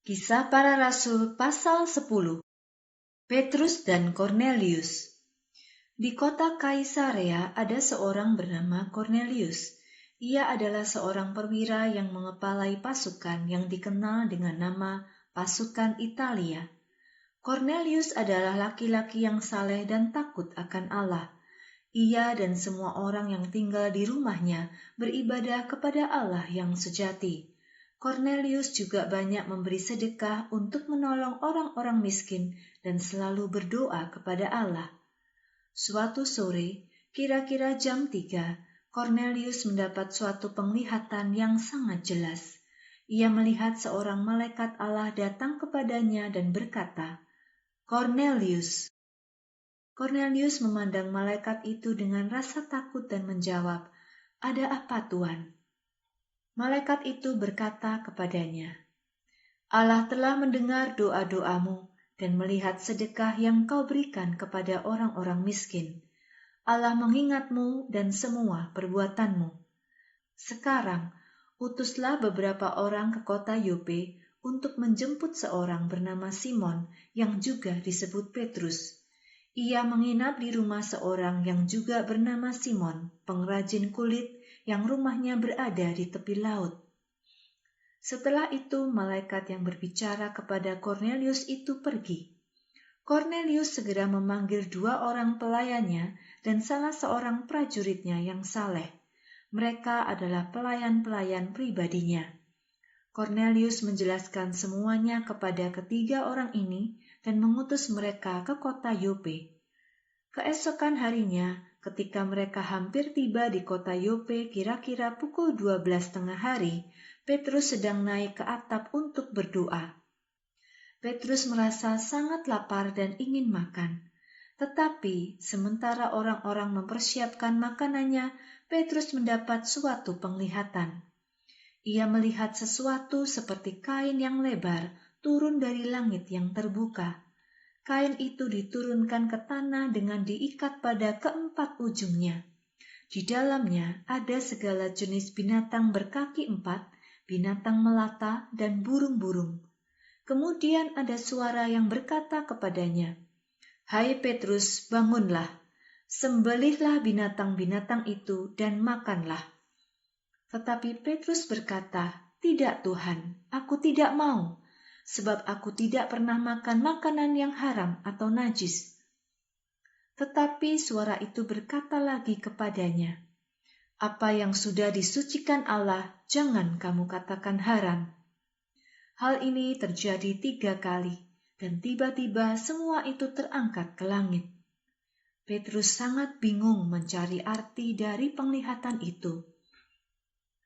Kisah Para Rasul pasal 10. Petrus dan Kornelius. Di kota Kaisarea ada seorang bernama Kornelius. Ia adalah seorang perwira yang mengepalai pasukan yang dikenal dengan nama pasukan Italia. Kornelius adalah laki-laki yang saleh dan takut akan Allah. Ia dan semua orang yang tinggal di rumahnya beribadah kepada Allah yang sejati. Kornelius juga banyak memberi sedekah untuk menolong orang-orang miskin dan selalu berdoa kepada Allah. Suatu sore, kira-kira jam 3, Kornelius mendapat suatu penglihatan yang sangat jelas. Ia melihat seorang malaikat Allah datang kepadanya dan berkata, "Kornelius." Kornelius memandang malaikat itu dengan rasa takut dan menjawab, "Ada apa, Tuan?" Malaikat itu berkata kepadanya, "Allah telah mendengar doa-doamu dan melihat sedekah yang kau berikan kepada orang-orang miskin. Allah mengingatmu dan semua perbuatanmu. Sekarang, utuslah beberapa orang ke kota Yope untuk menjemput seorang bernama Simon yang juga disebut Petrus. Ia menginap di rumah seorang yang juga bernama Simon, pengrajin kulit yang rumahnya berada di tepi laut." Setelah itu, malaikat yang berbicara kepada Kornelius itu pergi. Kornelius segera memanggil 2 orang pelayannya dan salah seorang prajuritnya yang saleh. Mereka adalah pelayan-pelayan pribadinya. Kornelius menjelaskan semuanya kepada ketiga orang ini dan mengutus mereka ke kota Yope. Keesokan harinya, ketika mereka hampir tiba di kota Yope kira-kira pukul 12 tengah hari, Petrus sedang naik ke atap untuk berdoa. Petrus merasa sangat lapar dan ingin makan. Tetapi sementara orang-orang mempersiapkan makanannya, Petrus mendapat suatu penglihatan. Ia melihat sesuatu seperti kain yang lebar turun dari langit yang terbuka. Kain itu diturunkan ke tanah dengan diikat pada keempat ujungnya. Di dalamnya ada segala jenis binatang berkaki 4, binatang melata, dan burung-burung. Kemudian ada suara yang berkata kepadanya, "Hai Petrus, bangunlah, sembelihlah binatang-binatang itu dan makanlah." Tetapi Petrus berkata, "Tidak Tuhan, aku tidak mau, sebab aku tidak pernah makan makanan yang haram atau najis." Tetapi suara itu berkata lagi kepadanya, "Apa yang sudah disucikan Allah, jangan kamu katakan haram." Hal ini terjadi 3 kali, dan tiba-tiba semua itu terangkat ke langit. Petrus sangat bingung mencari arti dari penglihatan itu.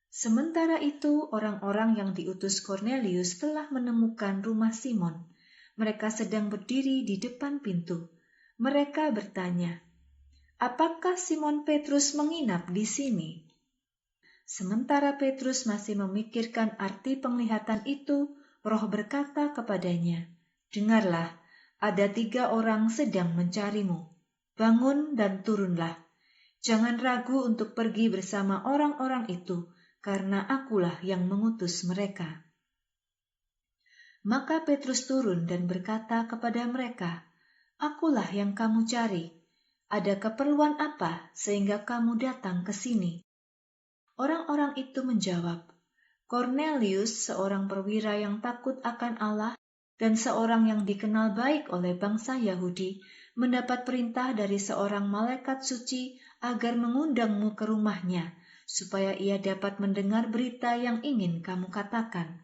Sementara itu, orang-orang yang diutus Kornelius telah menemukan rumah Simon. Mereka sedang berdiri di depan pintu. Mereka bertanya, "Apakah Simon Petrus menginap di sini?" Sementara Petrus masih memikirkan arti penglihatan itu, Roh berkata kepadanya, "Dengarlah, ada 3 orang sedang mencarimu. Bangun dan turunlah. Jangan ragu untuk pergi bersama orang-orang itu, karena akulah yang mengutus mereka." Maka Petrus turun dan berkata kepada mereka, "Akulah yang kamu cari. Ada keperluan apa sehingga kamu datang ke sini?" Orang-orang itu menjawab, "Kornelius, seorang perwira yang takut akan Allah dan seorang yang dikenal baik oleh bangsa Yahudi, mendapat perintah dari seorang malaikat suci agar mengundangmu ke rumahnya, supaya ia dapat mendengar berita yang ingin kamu katakan."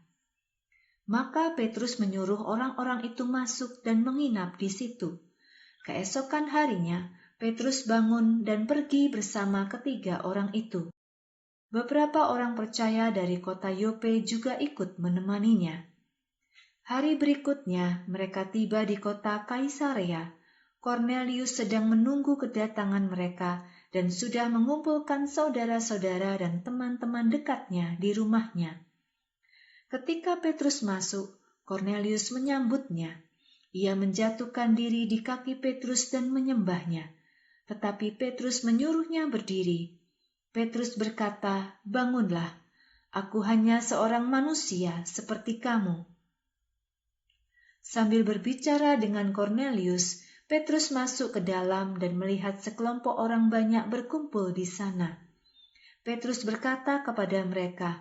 Maka Petrus menyuruh orang-orang itu masuk dan menginap di situ. Keesokan harinya, Petrus bangun dan pergi bersama ketiga orang itu. Beberapa orang percaya dari kota Yope juga ikut menemaninya. Hari berikutnya, mereka tiba di kota Kaisarea. Kornelius sedang menunggu kedatangan mereka dan sudah mengumpulkan saudara-saudara dan teman-teman dekatnya di rumahnya. Ketika Petrus masuk, Kornelius menyambutnya. Ia menjatuhkan diri di kaki Petrus dan menyembahnya. Tetapi Petrus menyuruhnya berdiri. Petrus berkata, "Bangunlah, aku hanya seorang manusia seperti kamu." Sambil berbicara dengan Kornelius, Petrus masuk ke dalam dan melihat sekelompok orang banyak berkumpul di sana. Petrus berkata kepada mereka,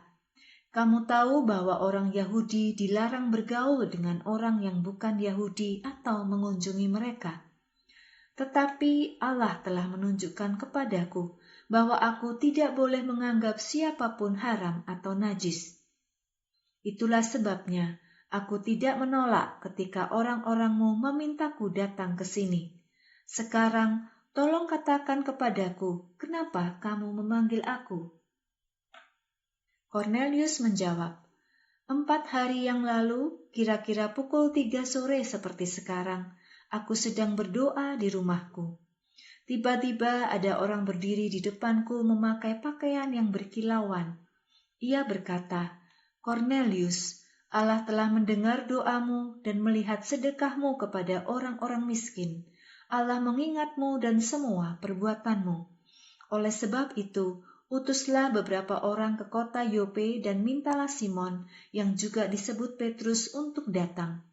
"Kamu tahu bahwa orang Yahudi dilarang bergaul dengan orang yang bukan Yahudi atau mengunjungi mereka. Tetapi Allah telah menunjukkan kepadaku bahwa aku tidak boleh menganggap siapapun haram atau najis. Itulah sebabnya aku tidak menolak ketika orang-orangmu memintaku datang ke sini. Sekarang tolong katakan kepadaku, kenapa kamu memanggil aku?" Kornelius menjawab, 4 hari yang lalu, kira-kira pukul 3 sore seperti sekarang, aku sedang berdoa di rumahku. Tiba-tiba ada orang berdiri di depanku memakai pakaian yang berkilauan. Ia berkata, "Kornelius, Allah telah mendengar doamu dan melihat sedekahmu kepada orang-orang miskin. Allah mengingatmu dan semua perbuatanmu. Oleh sebab itu, utuslah beberapa orang ke kota Yope dan mintalah Simon, yang juga disebut Petrus, untuk datang.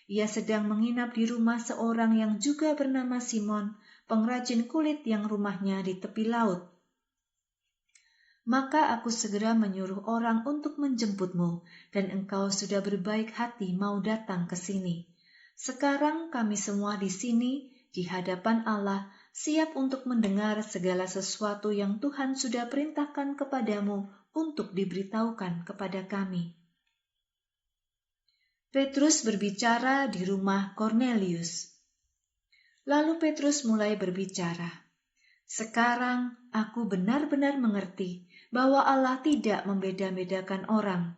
Ia sedang menginap di rumah seorang yang juga bernama Simon, pengrajin kulit yang rumahnya di tepi laut. Maka aku segera menyuruh orang untuk menjemputmu, dan engkau sudah berbaik hati mau datang ke sini. Sekarang kami semua di sini, di hadapan Allah, siap untuk mendengar segala sesuatu yang Tuhan sudah perintahkan kepadamu untuk diberitahukan kepada kami." Petrus berbicara di rumah Kornelius. Lalu Petrus mulai berbicara, "Sekarang aku benar-benar mengerti bahwa Allah tidak membeda-bedakan orang.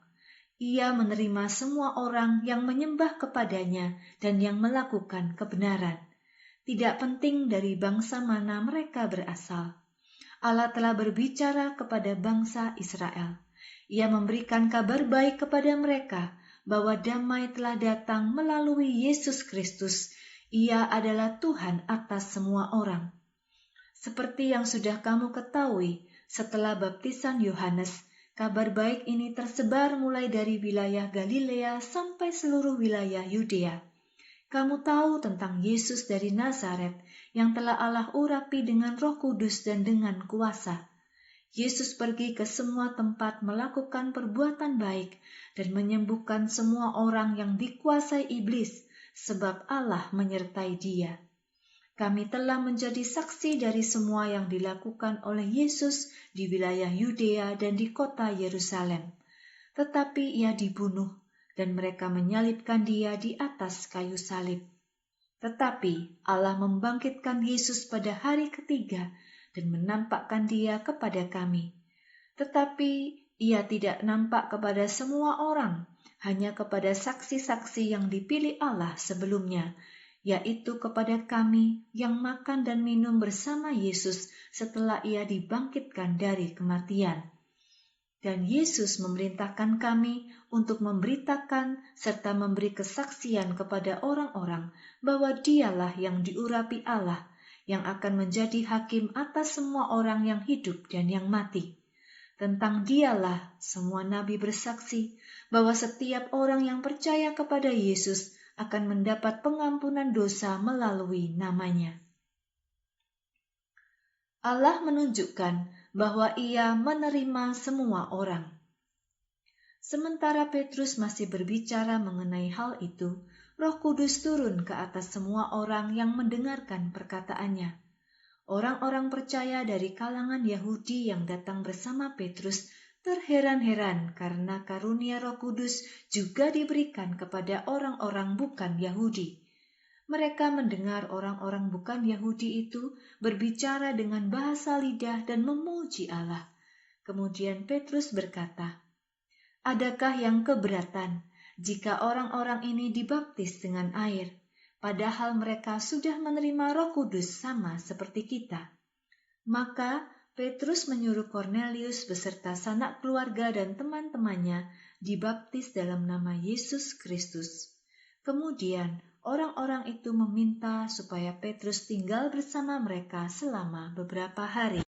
Ia menerima semua orang yang menyembah kepadanya dan yang melakukan kebenaran. Tidak penting dari bangsa mana mereka berasal. Allah telah berbicara kepada bangsa Israel. Ia memberikan kabar baik kepada mereka bahwa damai telah datang melalui Yesus Kristus. Ia adalah Tuhan atas semua orang. Seperti yang sudah kamu ketahui, setelah baptisan Yohanes, kabar baik ini tersebar mulai dari wilayah Galilea sampai seluruh wilayah Yudea. Kamu tahu tentang Yesus dari Nazaret yang telah Allah urapi dengan Roh Kudus dan dengan kuasa. Yesus pergi ke semua tempat melakukan perbuatan baik dan menyembuhkan semua orang yang dikuasai iblis, sebab Allah menyertai dia. Kami telah menjadi saksi dari semua yang dilakukan oleh Yesus di wilayah Yudea dan di kota Yerusalem. Tetapi ia dibunuh, dan mereka menyalibkan dia di atas kayu salib. Tetapi Allah membangkitkan Yesus pada hari ketiga dan menampakkan dia kepada kami. Tetapi ia tidak nampak kepada semua orang, hanya kepada saksi-saksi yang dipilih Allah sebelumnya, yaitu kepada kami yang makan dan minum bersama Yesus setelah ia dibangkitkan dari kematian. Dan Yesus memerintahkan kami untuk memberitakan serta memberi kesaksian kepada orang-orang bahwa dialah yang diurapi Allah, yang akan menjadi hakim atas semua orang yang hidup dan yang mati. Tentang dialah semua nabi bersaksi bahwa setiap orang yang percaya kepada Yesus akan mendapat pengampunan dosa melalui namanya. Allah menunjukkan bahwa ia menerima semua orang. Sementara Petrus masih berbicara mengenai hal itu, Roh Kudus turun ke atas semua orang yang mendengarkan perkataannya. Orang-orang percaya dari kalangan Yahudi yang datang bersama Petrus terheran-heran karena karunia Roh Kudus juga diberikan kepada orang-orang bukan Yahudi. Mereka mendengar orang-orang bukan Yahudi itu berbicara dengan bahasa lidah dan memuji Allah. Kemudian Petrus berkata, "Adakah yang keberatan jika orang-orang ini dibaptis dengan air, padahal mereka sudah menerima Roh Kudus sama seperti kita?" Maka Petrus menyuruh Kornelius beserta sanak keluarga dan teman-temannya dibaptis dalam nama Yesus Kristus. Kemudian orang-orang itu meminta supaya Petrus tinggal bersama mereka selama beberapa hari.